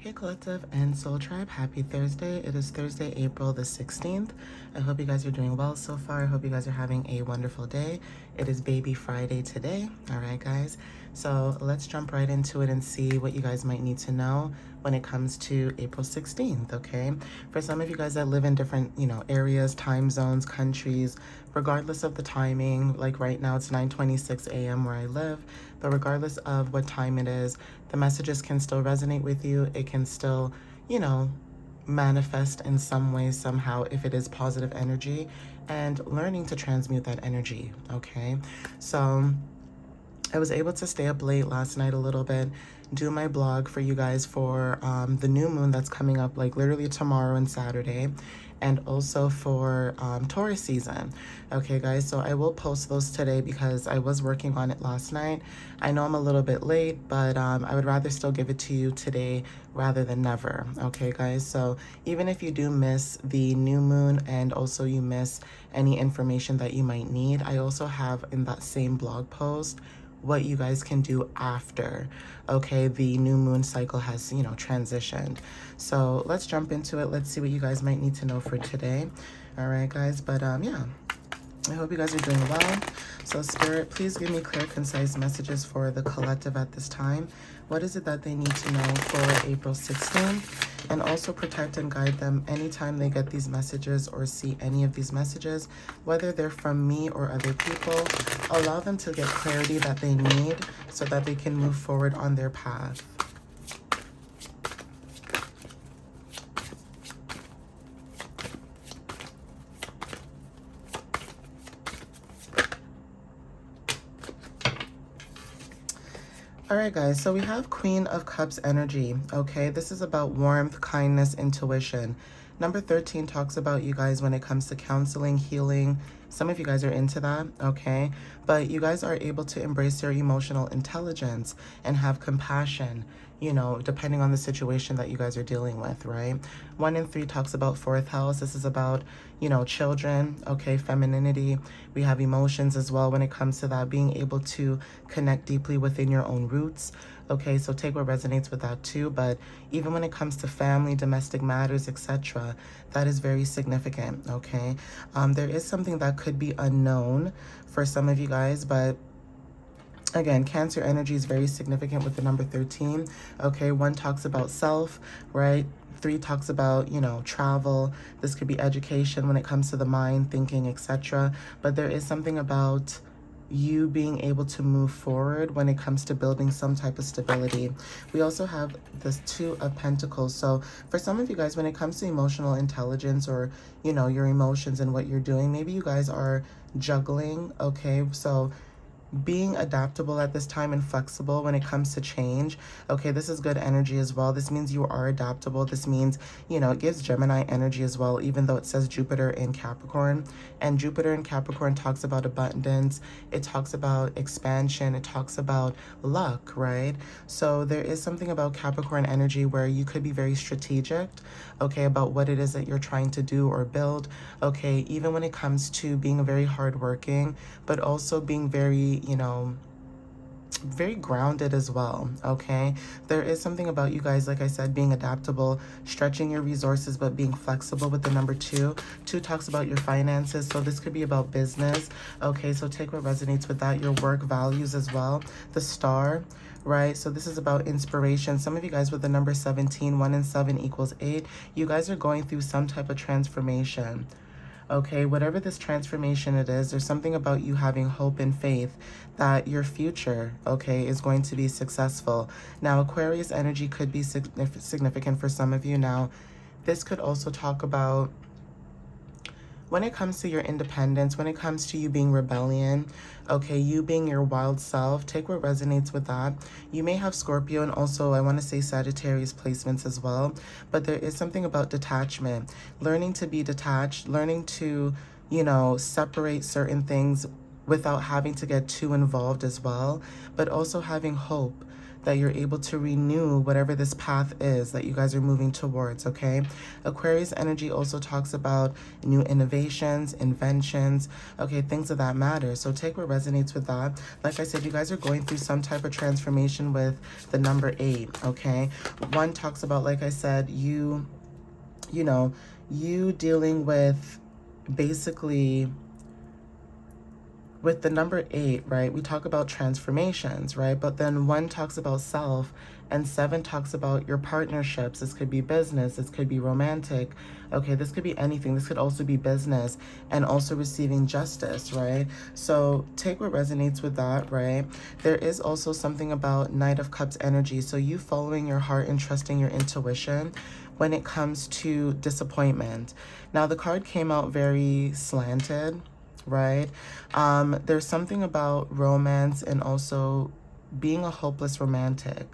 Hey Collective and Soul Tribe, happy Thursday. It is Thursday, April the 16th. I hope you guys are doing well so far. I hope you guys are having a wonderful day. It is Baby Friday today. All right, guys. So let's jump right into it and see what you guys might need to know when it comes to April 16th, okay? For some of you guys that live in different, areas, time zones, countries, regardless of the timing, like right now it's 9:26 a.m. where I live, but regardless of what time it is, the messages can still resonate with you. It can still, you know, manifest in some way, somehow, if it is positive energy, and learning to transmute that energy, okay? So I was able to stay up late last night a little bit, do my blog for you guys for the new moon that's coming up, like literally tomorrow and Saturday, and also for Taurus season. Okay, guys, so I will post those today because I was working on it last night. I know I'm a little bit late, but I would rather still give it to you today rather than never. Okay, guys, so even if you do miss the new moon and also you miss any information that you might need, I also have in that same blog post what you guys can do after, okay, the new moon cycle has, transitioned. So let's jump into it. Let's see what you guys might need to know for today. All right, guys, but yeah, I hope you guys are doing well. So Spirit, please give me clear, concise messages for the collective at this time. What is it that they need to know for April 16th? And also protect and guide them anytime they get these messages or see any of these messages, whether they're from me or other people. Allow them to get clarity that they need so that they can move forward on their path. All right, guys, so we have Queen of Cups energy, okay? This is about warmth, kindness, intuition. Number 13 talks about you guys when it comes to counseling, healing. Some of you guys are into that, okay? But you guys are able to embrace your emotional intelligence and have compassion, depending on the situation that you guys are dealing with, right? 1 and 3 talks about fourth house. This is about, children, okay, femininity. We have emotions as well when it comes to that, being able to connect deeply within your own roots. Okay, so take what resonates with that too. But even when it comes to family, domestic matters, etc., that is very significant, okay? There is something that could be unknown for some of you guys, but again, Cancer energy is very significant with the number 13. Okay, 1 talks about self, right? 3 talks about, travel. This could be education when it comes to the mind, thinking, etc. But there is something about you being able to move forward when it comes to building some type of stability. We also have this 2 of Pentacles. So for some of you guys, when it comes to emotional intelligence or, your emotions and what you're doing, maybe you guys are juggling, okay? So being adaptable at this time and flexible when it comes to change. Okay, this is good energy as well. This means you are adaptable. This means, it gives Gemini energy as well, even though it says Jupiter in Capricorn. And Jupiter in Capricorn talks about abundance. It talks about expansion. It talks about luck, right? So there is something about Capricorn energy where you could be very strategic, okay, about what it is that you're trying to do or build. Okay, even when it comes to being very hardworking, but also being very, very grounded as well, okay? There is something about you guys, like I said, being adaptable, stretching your resources, but being flexible with the number 2. 2 talks about your finances, so this could be about business, okay? So take what resonates with that, your work values as well. The star, right? So this is about inspiration. Some of you guys with the number 17, 1 and 7 equals 8, you guys are going through some type of transformation. Okay, whatever this transformation it is, there's something about you having hope and faith that your future, okay, is going to be successful. Now, Aquarius energy could be significant for some of you. Now, this could also talk about when it comes to your independence, when it comes to you being rebellion, okay, you being your wild self, take what resonates with that. You may have Scorpio and also I want to say Sagittarius placements as well, but there is something about detachment, learning to be detached, learning to, separate certain things without having to get too involved as well, but also having hope that you're able to renew whatever this path is that you guys are moving towards, okay? Aquarius energy also talks about new innovations, inventions, okay, things of that matter. So take what resonates with that. Like I said, you guys are going through some type of transformation with the number 8, okay? One talks about, like I said, you know, you dealing with basically with the number 8, right? We talk about transformations, right? But then 1 talks about self and 7 talks about your partnerships. This could be business, this could be romantic. Okay, this could be anything. This could also be business and also receiving justice, right? So take what resonates with that, right? There is also something about Knight of Cups energy. So you following your heart and trusting your intuition when it comes to disappointment. Now the card came out very slanted, right? There's something about romance and also being a hopeless romantic.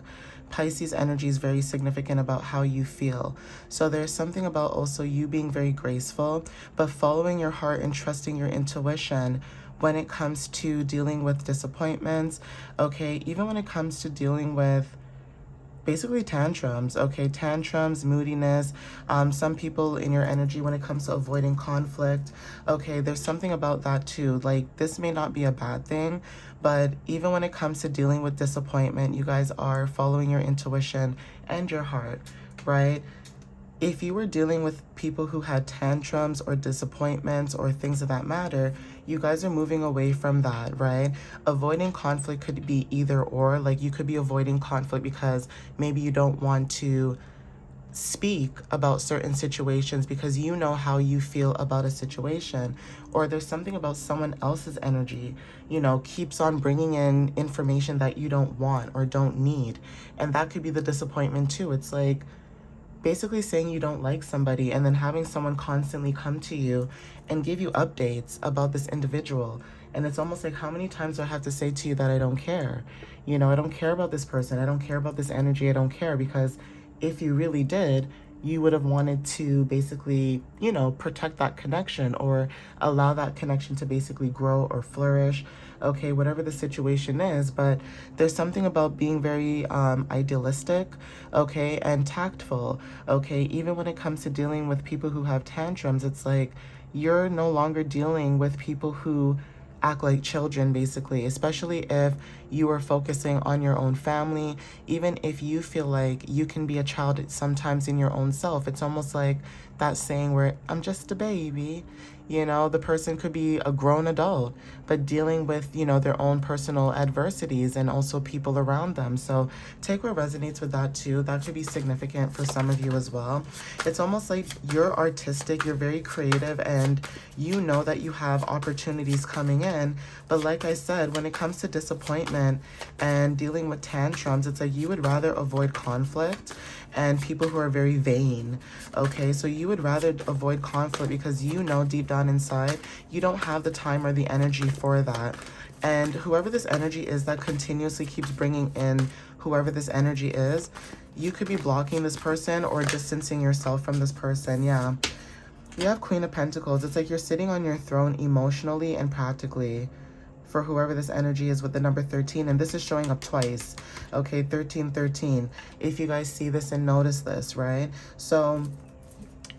Pisces energy is very significant about how you feel. So there's something about also you being very graceful, but following your heart and trusting your intuition when it comes to dealing with disappointments, okay? Even when it comes to dealing with basically tantrums, okay? Tantrums, moodiness, some people in your energy when it comes to avoiding conflict, okay? There's something about that too. Like, this may not be a bad thing, but even when it comes to dealing with disappointment, you guys are following your intuition and your heart, right? If you were dealing with people who had tantrums or disappointments or things of that matter, you guys are moving away from that, right? Avoiding conflict could be either or. Like, you could be avoiding conflict because maybe you don't want to speak about certain situations because you know how you feel about a situation, or there's something about someone else's energy, you know, keeps on bringing in information that you don't want or don't need, and that could be the disappointment too. It's like basically saying you don't like somebody and then having someone constantly come to you and give you updates about this individual. And it's almost like, how many times do I have to say to you that I don't care? You know, I don't care about this person. I don't care about this energy. I don't care, because if you really did, you would have wanted to basically, you know, protect that connection or allow that connection to basically grow or flourish, okay, whatever the situation is. But there's something about being very idealistic, okay, and tactful, okay, even when it comes to dealing with people who have tantrums. It's like you're no longer dealing with people who act like children, basically, especially if you are focusing on your own family. Even if you feel like you can be a child sometimes in your own self, it's almost like that saying where I'm just a baby. You know, the person could be a grown adult, but dealing with, you know, their own personal adversities and also people around them. So take what resonates with that too. That could be significant for some of you as well. It's almost like you're artistic, you're very creative, and you know that you have opportunities coming in. But like I said, when it comes to disappointment and dealing with tantrums, it's like you would rather avoid conflict and people who are very vain, okay? So you would rather avoid conflict because you know deep down inside you don't have the time or the energy for that. And whoever this energy is that continuously keeps bringing in whoever this energy is, you could be blocking this person or distancing yourself from this person. Yeah. We have Queen of Pentacles. It's like you're sitting on your throne emotionally and practically for whoever this energy is with the number 13. And this is showing up twice. Okay, 13, 13. If you guys see this and notice this, right? So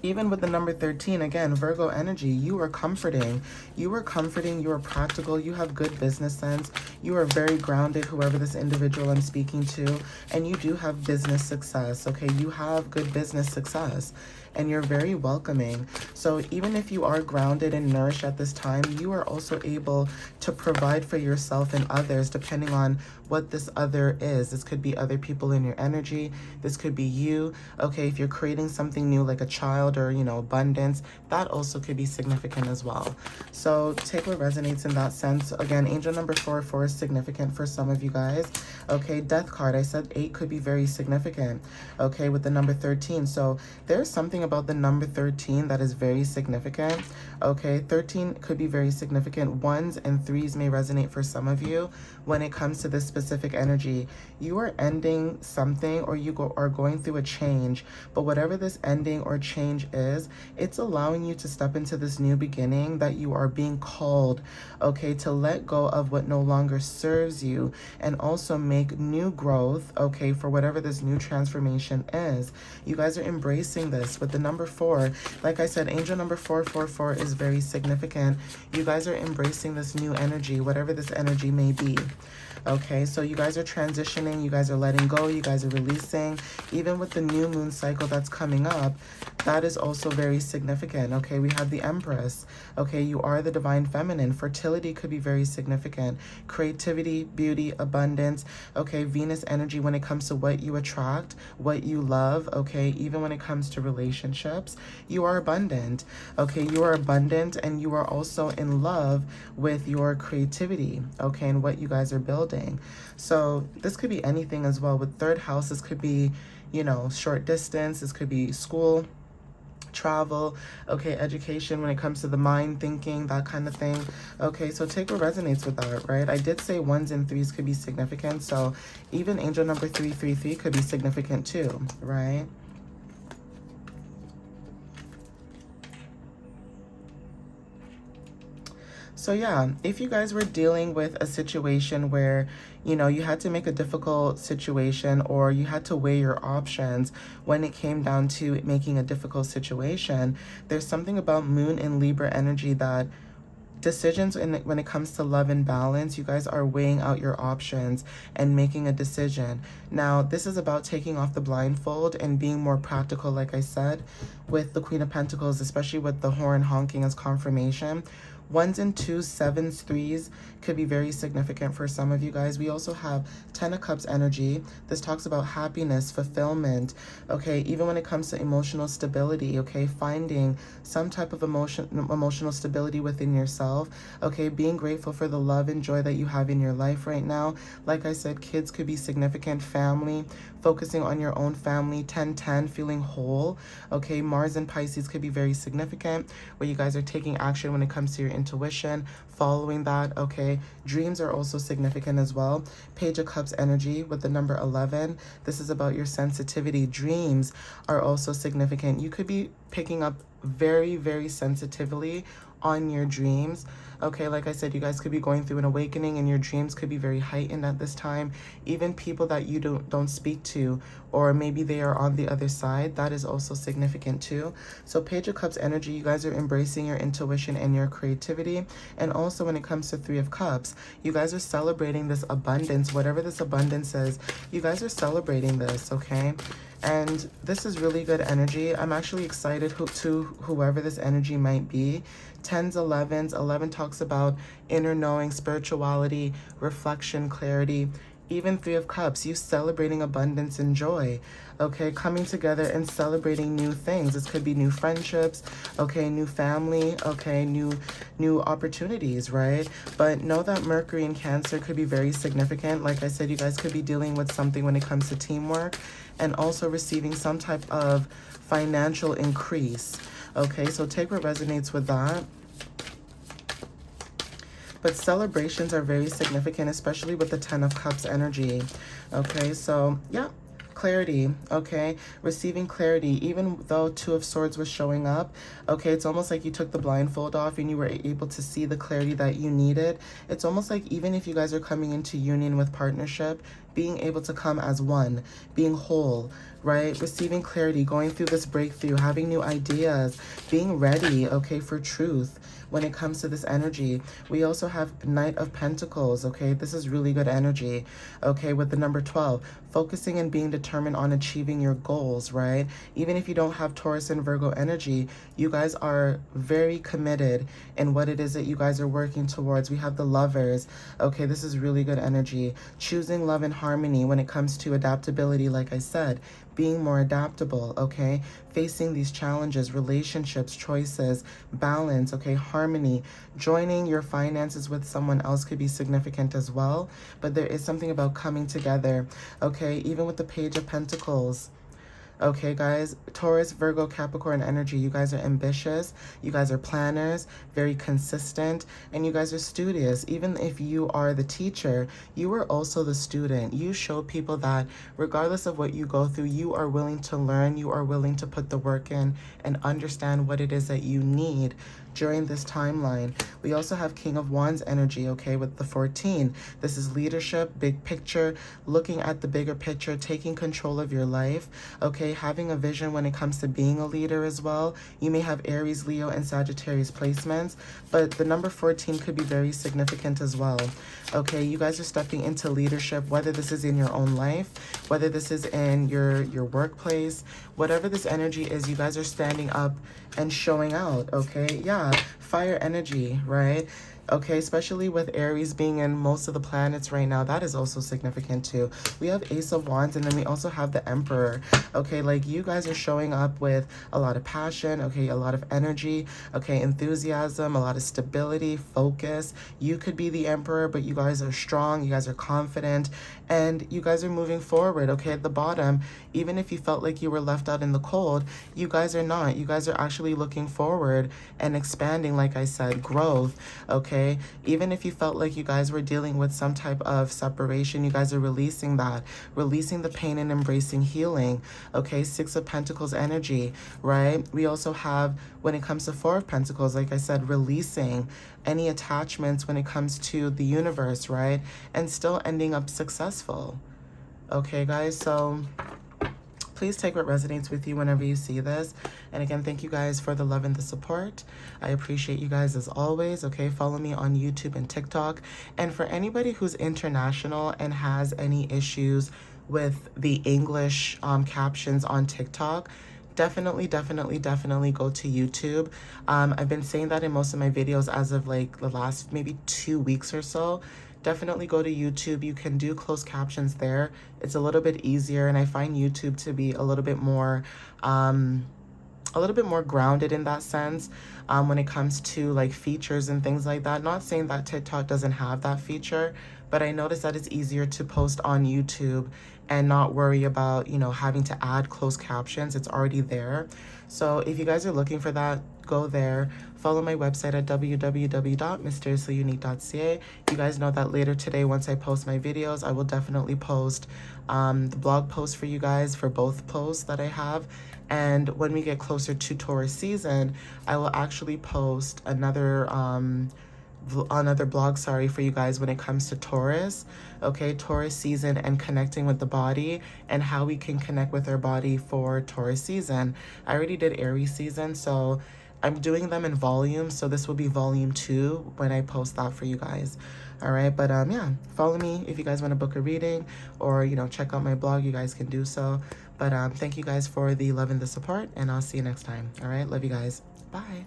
even with the number 13, again, Virgo energy, you are comforting. You are comforting, you are practical, you have good business sense, you are very grounded, whoever this individual I'm speaking to, and you do have business success, okay? You have good business success, and you're very welcoming. So even if you are grounded and nourished at this time, you are also able to provide for yourself and others depending on what this other is. This could be other people in your energy. This could be you. Okay, if you're creating something new like a child or, you know, abundance, that also could be significant as well. So take what resonates in that sense. Again, angel number 4 is significant for some of you guys. Okay, death card. I said 8 could be very significant. Okay, with the number 13. So there's something about the number 13 that is very significant. Okay, 13 could be very significant. 1s and 3s may resonate for some of you when it comes to this specific energy. You are ending something, or you are going through a change, but whatever this ending or change change is, it's allowing you to step into this new beginning, that you are being called, okay, to let go of what no longer serves you and also make new growth, okay, for whatever this new transformation is. You guys are embracing this with the number 4. Like I said, angel number 444 is very significant. You guys are embracing this new energy, whatever this energy may be. Okay, so you guys are transitioning, you guys are letting go, you guys are releasing. Even with the new moon cycle that's coming up, that is also very significant. Okay, we have the Empress. Okay, you are the divine feminine. Fertility could be very significant. Creativity, beauty, abundance. Okay, Venus energy when it comes to what you attract, what you love. Okay, even when it comes to relationships, you are abundant. Okay, you are abundant, and you are also in love with your creativity. Okay, and what you guys are building. So this could be anything as well. With third house, this could be, you know, short distance. This could be school, travel, okay, education when it comes to the mind, thinking, that kind of thing. Okay, so take what resonates with that, right? I did say 1s and 3s could be significant, so even angel number 333 could be significant too, right? So yeah, if you guys were dealing with a situation where, you know, you had to make a difficult situation, or you had to weigh your options when it came down to making a difficult situation, there's something about Moon in Libra energy that decisions when it comes to love and balance, you guys are weighing out your options and making a decision. Now, this is about taking off the blindfold and being more practical, like I said, with the Queen of Pentacles, especially with the horn honking as confirmation. 1s and 2s, 7s, 3s could be very significant for some of you guys. We also have 10 of Cups energy. This talks about happiness, fulfillment, okay, even when it comes to emotional stability, okay, finding some type of emotional stability within yourself, okay, being grateful for the love and joy that you have in your life right now. Like I said, kids could be significant, family, focusing on your own family, 10-10, feeling whole, okay. Mars and Pisces could be very significant, where you guys are taking action when it comes to your intuition, following that, okay. Dreams are also significant as well. Page of Cups energy with the number 11. This is about your sensitivity. Dreams are also significant. You could be picking up very, very sensitively on your dreams. Okay, like I said, you guys could be going through an awakening, and your dreams could be very heightened at this time. Even people that you don't speak to, or maybe they are on the other side, that is also significant too. So Page of Cups energy, you guys are embracing your intuition and your creativity. And also when it comes to 3 of Cups, you guys are celebrating this abundance. Whatever this abundance is, you guys are celebrating this, okay? And this is really good energy. I'm actually excited to whoever this energy might be. 10s, 11s. 11 talks about inner knowing, spirituality, reflection, clarity. Even 3 of Cups, you celebrating abundance and joy, okay? Coming together and celebrating new things. This could be new friendships, okay? New family, okay? New opportunities, right? But know that Mercury in Cancer could be very significant. Like I said, you guys could be dealing with something when it comes to teamwork, and also receiving some type of financial increase, okay? So take what resonates with that. But celebrations are very significant, especially with the 10 of Cups energy. Okay, so yeah, clarity, okay? Receiving clarity, even though 2 of Swords was showing up, okay? It's almost like you took the blindfold off and you were able to see the clarity that you needed. It's almost like even if you guys are coming into union with partnership, being able to come as one, being whole, right? Receiving clarity, going through this breakthrough, having new ideas, being ready, okay, for truth. When it comes to this energy, we also have Knight of Pentacles, okay? This is really good energy, okay, with the number 12. Focusing and being determined on achieving your goals, right? Even if you don't have Taurus and Virgo energy, you guys are very committed in what it is that you guys are working towards. We have the Lovers, okay? This is really good energy. Choosing love and harmony when it comes to adaptability, like I said. Being more adaptable, okay? Facing these challenges, relationships, choices, balance, okay? Harmony. Joining your finances with someone else could be significant as well. But there is something about coming together, okay? Even with the Page of Pentacles, Okay, guys, Taurus, Virgo, Capricorn energy, you guys are ambitious, you guys are planners, very consistent, and you guys are studious. Even if you are the teacher, you are also the student. You show people that regardless of what you go through, you are willing to learn, you are willing to put the work in and understand what it is that you need during this timeline. We also have King of Wands energy, okay, with the 14. This is leadership, big picture, looking at the bigger picture, taking control of your life, okay, having a vision when it comes to being a leader as well. You may have Aries, Leo, and Sagittarius placements, but the number 14 could be very significant as well. Okay, you guys are stepping into leadership, whether this is in your own life, whether this is in your workplace, whatever this energy is, you guys are standing up and showing out, okay? Yeah, fire energy, right? Okay, especially with Aries being in most of the planets right now, that is also significant too. We have Ace of Wands, and then we also have the Emperor. Okay, like you guys are showing up with a lot of passion, okay, a lot of energy, okay, enthusiasm, a lot of stability, focus. You could be the Emperor, but you guys are strong, you guys are confident, and you guys are moving forward, okay? At the bottom, even if you felt like you were left out in the cold, you guys are not. You guys are actually looking forward and expanding, like I said, growth, okay? Even if you felt like you guys were dealing with some type of separation, you guys are releasing that, releasing the pain and embracing healing, okay? Six of Pentacles energy, right? We also have, when it comes to Four of Pentacles, like I said, releasing any attachments when it comes to the universe, right? And still ending up successful, okay, guys? So please take what resonates with you whenever you see this. And again, thank you guys for the love and the support. I appreciate you guys as always, okay? Follow me on YouTube and TikTok. And for anybody who's international and has any issues with the English captions on TikTok, definitely go to YouTube. I've been saying that in most of my videos as of like the last maybe 2 weeks or so. Definitely go to YouTube. You can do closed captions there. It's a little bit easier, and I find YouTube to be a little bit more grounded in that sense when it comes to like features and things like that. Not saying that TikTok doesn't have that feature, but I noticed that it's easier to post on YouTube and not worry about, you know, having to add closed captions. It's already there. So if you guys are looking for that, go there. Follow my website at www.mysteriouslyunique.ca. You guys know that later today, once I post my videos, I will definitely post the blog post for you guys for both posts that I have. And when we get closer to Taurus season, I will actually post another blog, for you guys when it comes to Taurus, okay? Taurus season and connecting with the body and how we can connect with our body for Taurus season. I already did Aries season, so I'm doing them in volume, so this will be volume 2 when I post that for you guys. All right, but yeah, follow me if you guys want to book a reading or, you know, check out my blog. You guys can do so. But thank you guys for the love and the support, and I'll see you next time. All right, love you guys. Bye.